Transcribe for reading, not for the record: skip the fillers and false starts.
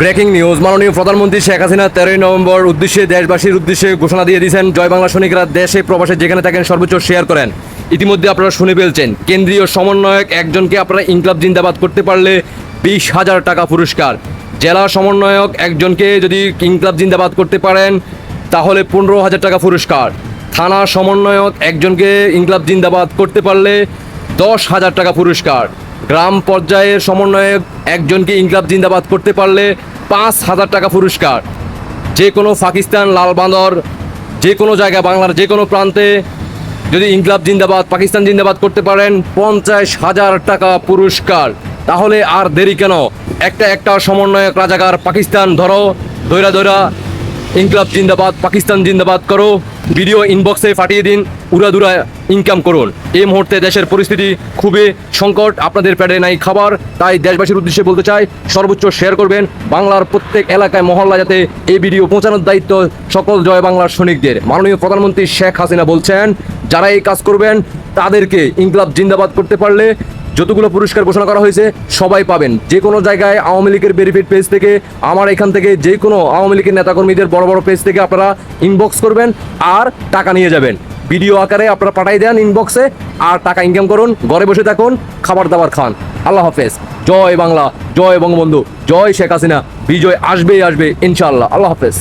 Breaking news. মাননীয় প্রধানমন্ত্রী Sheikh Hasina 13 November উদ্দেশ্যে দেশবাসীর উদ্দেশ্যে ঘোষণা দিয়ে দিয়েছেন, জয় বাংলা সৈনিকরা দেশে প্রবাসে যেখানে থাকেন সর্বোচ্চ শেয়ার করেন। ইতিমধ্যে আপনারা শুনে ফেলছেন, কেন্দ্রীয় সমন্বয়ক একজনকে আপনারা ইনকলাব জিন্দাবাদ করতে পারলে 20,000 টাকা পুরস্কার। জেলা সমন্বয়ক একজনকে যদি ইনকলাব জিন্দাবাদ করতে পারেন তাহলে 15,000 টাকা পুরস্কার। থানা সমন্বয়ক একজনকে ইনকলাব জিন্দাবাদ করতে পারলে 10,000 টাকা পুরস্কার। গ্রাম পর্যায়ের সমন্বয়ক একজনকে ইনকলাব জিন্দাবাদ করতে পারলে 5,000 টাকা পুরস্কার। যে কোনো পাকিস্তান লালবাঁদর যে কোনো জায়গায় বাংলার যে কোনো প্রান্তে যদি ইনকলাব জিন্দাবাদ পাকিস্তান জিন্দাবাদ করতে পারেন 50,000 টাকা পুরস্কার। তাহলে আর দেরি কেন? একটা সমন্বয়ক রাজাকার পাকিস্তান ধরো, দৈরা ইনকলাব জিন্দাবাদ পাকিস্তান জিন্দাবাদ করো, ভিডিও ইনবক্সে পাঠিয়ে দিন, উড়াদুরা ইনকাম করুন। এই মুহূর্তে দেশের পরিস্থিতি খুবই সংকট, আপনাদের পেটে নাই খাবার। তাই দেশবাসীর উদ্দেশ্যে বলতে চাই, সর্বোচ্চ শেয়ার করবেন। বাংলার প্রত্যেক এলাকায় মহল্লা যাতে এই ভিডিও পৌঁছানোর দায়িত্ব সকল জয় বাংলার সৈনিকদের। মাননীয় প্রধানমন্ত্রী শেখ হাসিনা বলছেন, যারা এই কাজ করবেন তাদেরকে ইনকলাব জিন্দাবাদ করতে পারলে যতগুলো পুরস্কার ঘোষণা করা হয়েছে সবাই পাবেন। যে কোনো জায়গায় আওয়ামী লীগের ভেরিফাইড পেজ থেকে, আমার এখান থেকে যে কোনো আওয়ামী লীগের নেতাকর্মীদের বড় বড় পেজ থেকে আপনারা ইনবক্স করবেন আর টাকা নিয়ে যাবেন। ভিডিও আকারে আপনারা পাঠাই দেন ইনবক্সে, আর টাকা ইনকাম করুন, ঘরে বসে থাকুন, খাবার দাবার খান। আল্লাহ হাফেজ। জয় বাংলা, জয় বঙ্গবন্ধু, জয় শেখ হাসিনা। বিজয় আসবেই আসবে ইনশাআল্লাহ। আল্লাহ হাফেজ।